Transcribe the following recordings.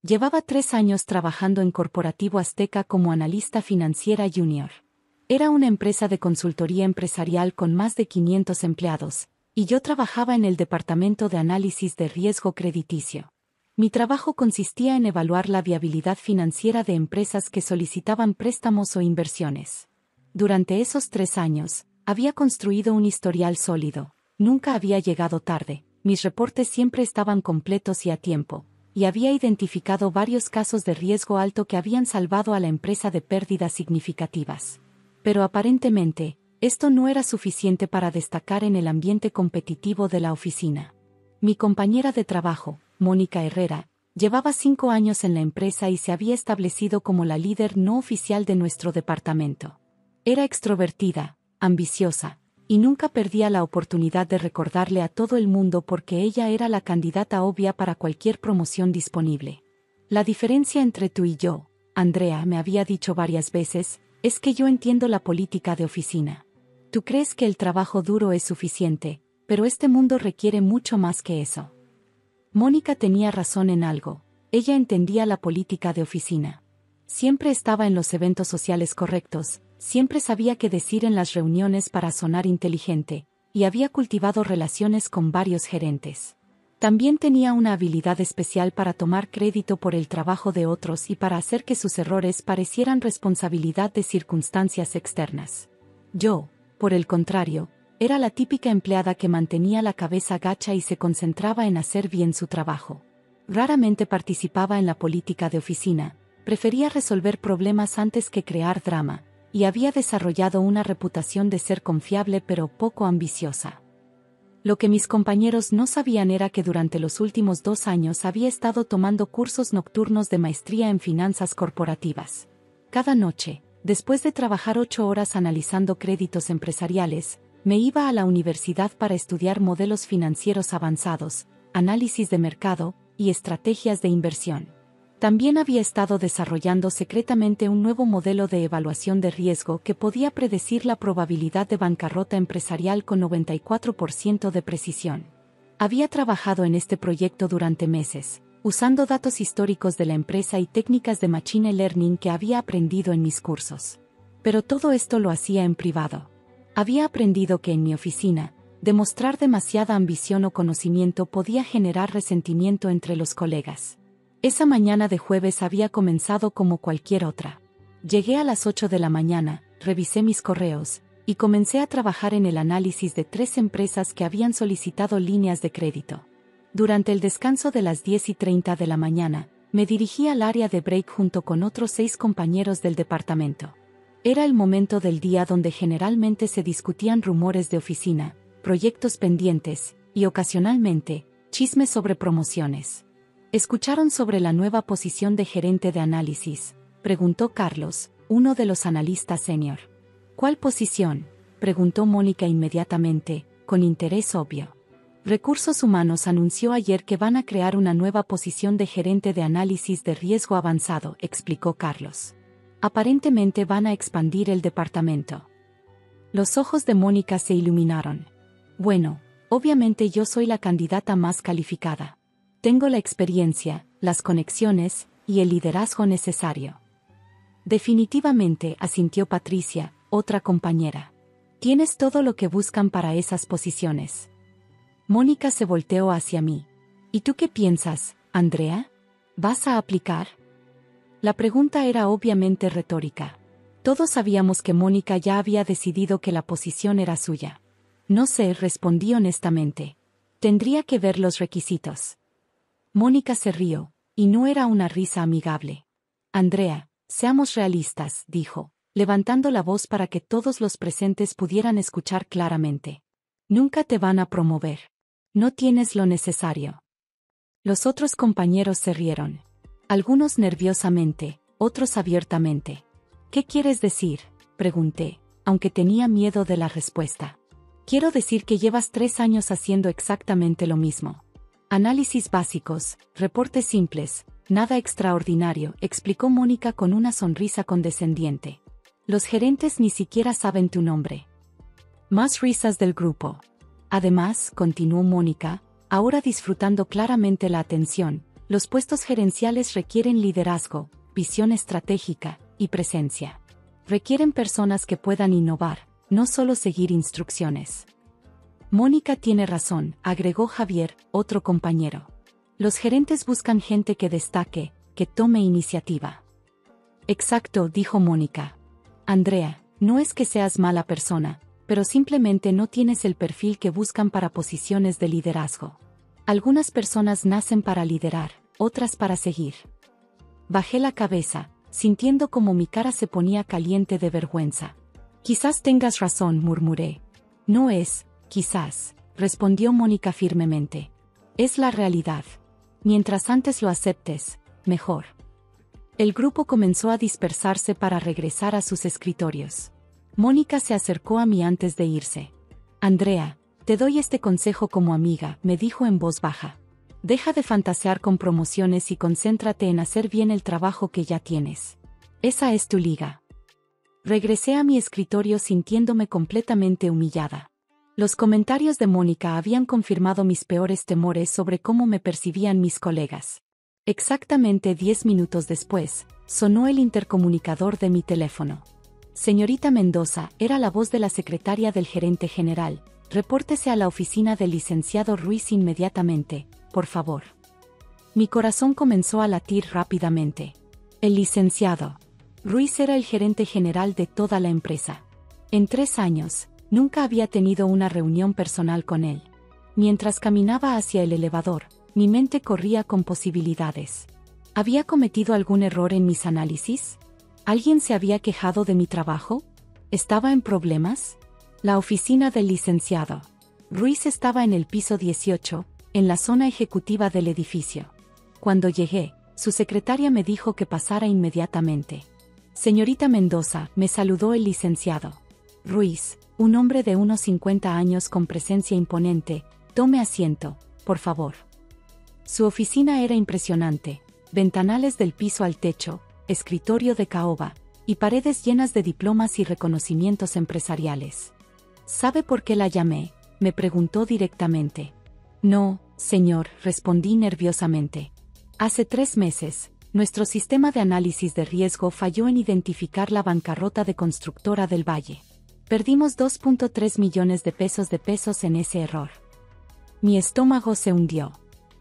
Llevaba 3 años trabajando en Corporativo Azteca como analista financiera junior. Era una empresa de consultoría empresarial con más de 500 empleados, y yo trabajaba en el departamento de análisis de riesgo crediticio. Mi trabajo consistía en evaluar la viabilidad financiera de empresas que solicitaban préstamos o inversiones. Durante esos 3 años, había construido un historial sólido, nunca había llegado tarde, mis reportes siempre estaban completos y a tiempo, y había identificado varios casos de riesgo alto que habían salvado a la empresa de pérdidas significativas. Pero aparentemente, esto no era suficiente para destacar en el ambiente competitivo de la oficina. Mi compañera de trabajo, Mónica Herrera, llevaba 5 años en la empresa y se había establecido como la líder no oficial de nuestro departamento. Era extrovertida, ambiciosa, y nunca perdía la oportunidad de recordarle a todo el mundo porque ella era la candidata obvia para cualquier promoción disponible. La diferencia entre tú y yo, Andrea me había dicho varias veces, es que yo entiendo la política de oficina. Tú crees que el trabajo duro es suficiente, pero este mundo requiere mucho más que eso. Mónica tenía razón en algo, ella entendía la política de oficina. Siempre estaba en los eventos sociales correctos, siempre sabía qué decir en las reuniones para sonar inteligente, y había cultivado relaciones con varios gerentes. También tenía una habilidad especial para tomar crédito por el trabajo de otros y para hacer que sus errores parecieran responsabilidad de circunstancias externas. Yo, por el contrario, era la típica empleada que mantenía la cabeza gacha y se concentraba en hacer bien su trabajo. Raramente participaba en la política de oficina, prefería resolver problemas antes que crear drama, y había desarrollado una reputación de ser confiable pero poco ambiciosa. Lo que mis compañeros no sabían era que durante los últimos 2 años había estado tomando cursos nocturnos de maestría en finanzas corporativas. Cada noche, después de trabajar 8 horas analizando créditos empresariales, me iba a la universidad para estudiar modelos financieros avanzados, análisis de mercado y estrategias de inversión. También había estado desarrollando secretamente un nuevo modelo de evaluación de riesgo que podía predecir la probabilidad de bancarrota empresarial con 94% de precisión. Había trabajado en este proyecto durante meses, usando datos históricos de la empresa y técnicas de machine learning que había aprendido en mis cursos. Pero todo esto lo hacía en privado. Había aprendido que en mi oficina, demostrar demasiada ambición o conocimiento podía generar resentimiento entre los colegas. Esa mañana de jueves había comenzado como cualquier otra. Llegué a las 8 de la mañana, revisé mis correos, y comencé a trabajar en el análisis de 3 empresas que habían solicitado líneas de crédito. Durante el descanso de las 10:30 de la mañana, me dirigí al área de break junto con otros 6 compañeros del departamento. Era el momento del día donde generalmente se discutían rumores de oficina, proyectos pendientes, y ocasionalmente, chismes sobre promociones. ¿Escucharon sobre la nueva posición de gerente de análisis?, preguntó Carlos, uno de los analistas senior. ¿Cuál posición?, preguntó Mónica inmediatamente, con interés obvio. Recursos Humanos anunció ayer que van a crear una nueva posición de gerente de análisis de riesgo avanzado, explicó Carlos. Aparentemente van a expandir el departamento. Los ojos de Mónica se iluminaron. Bueno, obviamente yo soy la candidata más calificada. Tengo la experiencia, las conexiones y el liderazgo necesario. Definitivamente, asintió Patricia, otra compañera. Tienes todo lo que buscan para esas posiciones. Mónica se volteó hacia mí. ¿Y tú qué piensas, Andrea? ¿Vas a aplicar? La pregunta era obviamente retórica. Todos sabíamos que Mónica ya había decidido que la posición era suya. No sé, respondí honestamente. Tendría que ver los requisitos. Mónica se rió, y no era una risa amigable. Andrea, seamos realistas, dijo, levantando la voz para que todos los presentes pudieran escuchar claramente. Nunca te van a promover. No tienes lo necesario. Los otros compañeros se rieron. Algunos nerviosamente, otros abiertamente. ¿Qué quieres decir?, pregunté, aunque tenía miedo de la respuesta. Quiero decir que llevas 3 años haciendo exactamente lo mismo. Análisis básicos, reportes simples, nada extraordinario, explicó Mónica con una sonrisa condescendiente. Los gerentes ni siquiera saben tu nombre. Más risas del grupo. Además, continuó Mónica, ahora disfrutando claramente la atención, Los puestos gerenciales requieren liderazgo, visión estratégica y presencia. Requieren personas que puedan innovar, no solo seguir instrucciones. Mónica tiene razón, agregó Javier, otro compañero. Los gerentes buscan gente que destaque, que tome iniciativa. Exacto, dijo Mónica. Andrea, no es que seas mala persona, pero simplemente no tienes el perfil que buscan para posiciones de liderazgo. Algunas personas nacen para liderar, otras para seguir. Bajé la cabeza, sintiendo como mi cara se ponía caliente de vergüenza. Quizás tengas razón, murmuré. No es, quizás, respondió Mónica firmemente. Es la realidad. Mientras antes lo aceptes, mejor. El grupo comenzó a dispersarse para regresar a sus escritorios. Mónica se acercó a mí antes de irse. Andrea, te doy este consejo como amiga, me dijo en voz baja. Deja de fantasear con promociones y concéntrate en hacer bien el trabajo que ya tienes. Esa es tu liga. Regresé a mi escritorio sintiéndome completamente humillada. Los comentarios de Mónica habían confirmado mis peores temores sobre cómo me percibían mis colegas. Exactamente 10 minutos después, sonó el intercomunicador de mi teléfono. Señorita Mendoza, era la voz de la secretaria del gerente general. Repórtese a la oficina del licenciado Ruiz inmediatamente, por favor. Mi corazón comenzó a latir rápidamente. El licenciado Ruiz era el gerente general de toda la empresa. En 3 años, nunca había tenido una reunión personal con él. Mientras caminaba hacia el elevador, mi mente corría con posibilidades. ¿Había cometido algún error en mis análisis? ¿Alguien se había quejado de mi trabajo? ¿Estaba en problemas? La oficina del licenciado Ruiz estaba en el piso 18, en la zona ejecutiva del edificio. Cuando llegué, su secretaria me dijo que pasara inmediatamente. Señorita Mendoza, me saludó el licenciado Ruiz, un hombre de unos 50 años con presencia imponente. Tome asiento, por favor. Su oficina era impresionante, ventanales del piso al techo, escritorio de caoba, y paredes llenas de diplomas y reconocimientos empresariales. ¿Sabe por qué la llamé?, me preguntó directamente. No, señor, respondí nerviosamente. Hace 3 meses, nuestro sistema de análisis de riesgo falló en identificar la bancarrota de Constructora del Valle. Perdimos 2.3 millones de pesos en ese error. Mi estómago se hundió.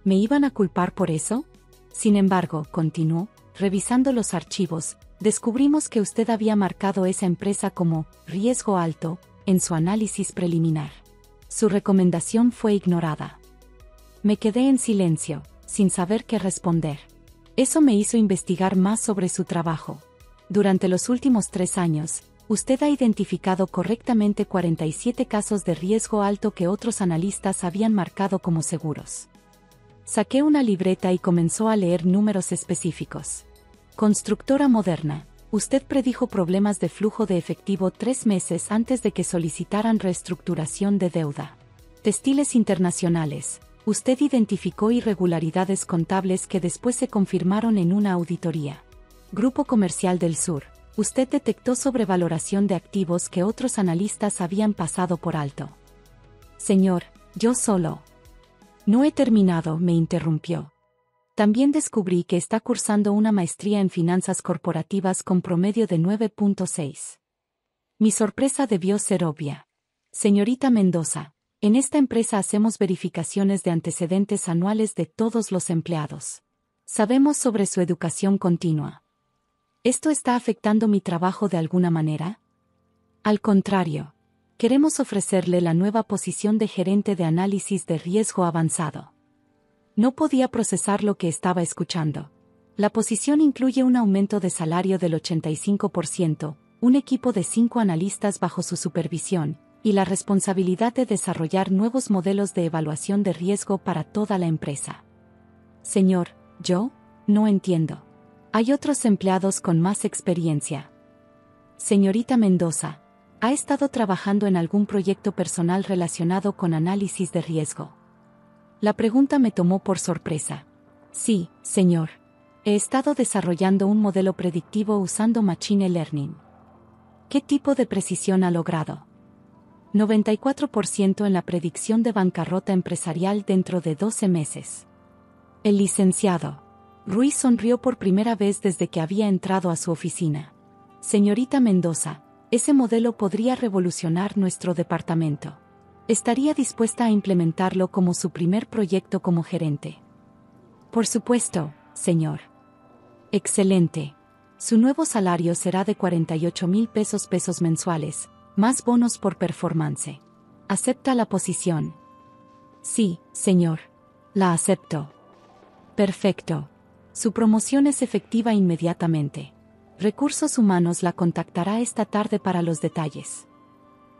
¿Me iban a culpar por eso? Sin embargo, continuó, revisando los archivos, descubrimos que usted había marcado esa empresa como riesgo alto en su análisis preliminar. Su recomendación fue ignorada. Me quedé en silencio, sin saber qué responder. Eso me hizo investigar más sobre su trabajo. Durante los últimos 3 años, usted ha identificado correctamente 47 casos de riesgo alto que otros analistas habían marcado como seguros. Saqué una libreta y comenzó a leer números específicos. Constructora Moderna, usted predijo problemas de flujo de efectivo 3 meses antes de que solicitaran reestructuración de deuda. Textiles Internacionales, usted identificó irregularidades contables que después se confirmaron en una auditoría. Grupo Comercial del Sur, usted detectó sobrevaloración de activos que otros analistas habían pasado por alto. Señor, yo solo. No he terminado, me interrumpió. También descubrí que está cursando una maestría en finanzas corporativas con promedio de 9.6. Mi sorpresa debió ser obvia. Señorita Mendoza, en esta empresa hacemos verificaciones de antecedentes anuales de todos los empleados. Sabemos sobre su educación continua. ¿Esto está afectando mi trabajo de alguna manera? Al contrario. Queremos ofrecerle la nueva posición de gerente de análisis de riesgo avanzado. No podía procesar lo que estaba escuchando. La posición incluye un aumento de salario del 85%, un equipo de 5 analistas bajo su supervisión, y la responsabilidad de desarrollar nuevos modelos de evaluación de riesgo para toda la empresa. Señor, yo no entiendo. Hay otros empleados con más experiencia. Señorita Mendoza, ¿ha estado trabajando en algún proyecto personal relacionado con análisis de riesgo? La pregunta me tomó por sorpresa. Sí, señor. He estado desarrollando un modelo predictivo usando Machine Learning. ¿Qué tipo de precisión ha logrado? 94% en la predicción de bancarrota empresarial dentro de 12 meses. El licenciado Ruiz sonrió por primera vez desde que había entrado a su oficina. Señorita Mendoza, ese modelo podría revolucionar nuestro departamento. ¿Estaría dispuesta a implementarlo como su primer proyecto como gerente? Por supuesto, señor. Excelente. Su nuevo salario será de 48,000 pesos mensuales, más bonos por performance. ¿Acepta la posición? Sí, señor. La acepto. Perfecto. Su promoción es efectiva inmediatamente. Recursos Humanos la contactará esta tarde para los detalles.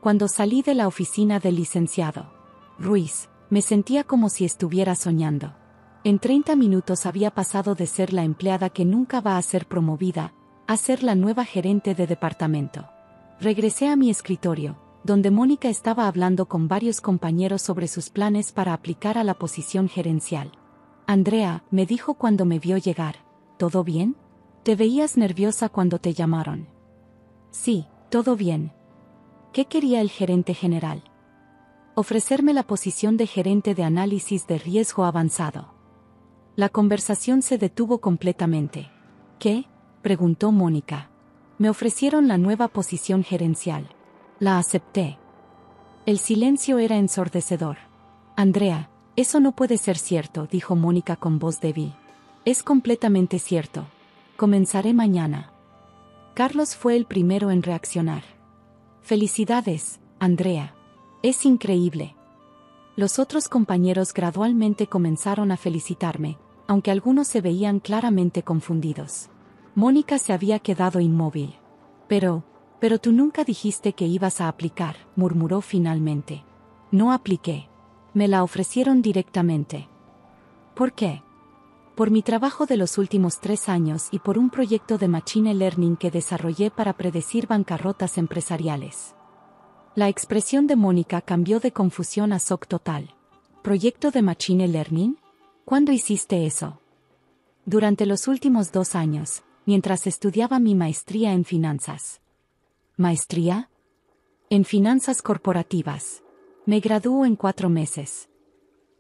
Cuando salí de la oficina del licenciado Ruiz, me sentía como si estuviera soñando. En 30 minutos había pasado de ser la empleada que nunca va a ser promovida, a ser la nueva gerente de departamento. Regresé a mi escritorio, donde Mónica estaba hablando con varios compañeros sobre sus planes para aplicar a la posición gerencial. Andrea, me dijo cuando me vio llegar, ¿todo bien? Te veías nerviosa cuando te llamaron. Sí, todo bien. ¿Qué quería el gerente general? Ofrecerme la posición de gerente de análisis de riesgo avanzado. La conversación se detuvo completamente. ¿Qué? Preguntó Mónica. Me ofrecieron la nueva posición gerencial. La acepté. El silencio era ensordecedor. Andrea, eso no puede ser cierto, dijo Mónica con voz débil. Es completamente cierto. Comenzaré mañana. Carlos fue el primero en reaccionar. Felicidades, Andrea. Es increíble. Los otros compañeros gradualmente comenzaron a felicitarme, aunque algunos se veían claramente confundidos. Mónica se había quedado inmóvil. Pero tú nunca dijiste que ibas a aplicar, murmuró finalmente. No apliqué. Me la ofrecieron directamente. ¿Por qué? Por mi trabajo de los últimos 3 años y por un proyecto de Machine Learning que desarrollé para predecir bancarrotas empresariales. La expresión de Mónica cambió de confusión a shock total. ¿Proyecto de Machine Learning? ¿Cuándo hiciste eso? Durante los últimos 2 años, mientras estudiaba mi maestría en finanzas. ¿Maestría? En finanzas corporativas. Me graduó en 4 meses.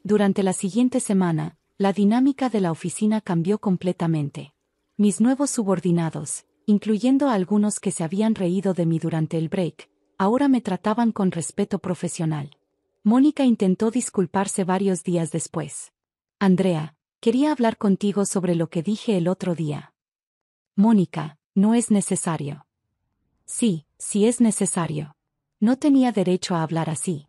Durante la siguiente semana, la dinámica de la oficina cambió completamente. Mis nuevos subordinados, incluyendo a algunos que se habían reído de mí durante el break, ahora me trataban con respeto profesional. Mónica intentó disculparse varios días después. Andrea, quería hablar contigo sobre lo que dije el otro día. Mónica, no es necesario. Sí, sí es necesario. No tenía derecho a hablar así.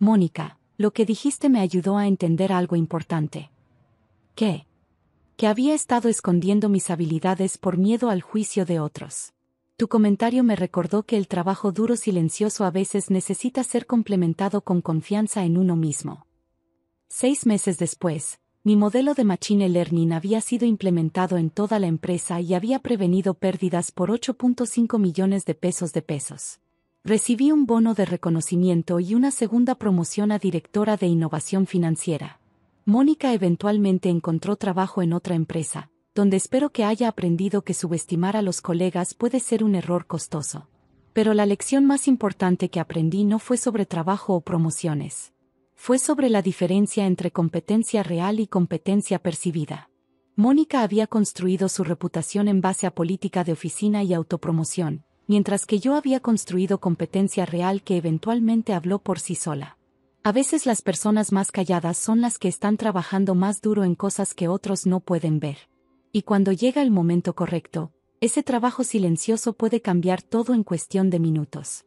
Mónica, lo que dijiste me ayudó a entender algo importante. ¿Qué? Que había estado escondiendo mis habilidades por miedo al juicio de otros. Tu comentario me recordó que el trabajo duro silencioso a veces necesita ser complementado con confianza en uno mismo. 6 meses después, mi modelo de Machine Learning había sido implementado en toda la empresa y había prevenido pérdidas por 8.5 millones de pesos. Recibí un bono de reconocimiento y una segunda promoción a directora de innovación financiera. Mónica eventualmente encontró trabajo en otra empresa, donde espero que haya aprendido que subestimar a los colegas puede ser un error costoso. Pero la lección más importante que aprendí no fue sobre trabajo o promociones. Fue sobre la diferencia entre competencia real y competencia percibida. Mónica había construido su reputación en base a política de oficina y autopromoción, mientras que yo había construido competencia real que eventualmente habló por sí sola. A veces las personas más calladas son las que están trabajando más duro en cosas que otros no pueden ver. Y cuando llega el momento correcto, ese trabajo silencioso puede cambiar todo en cuestión de minutos.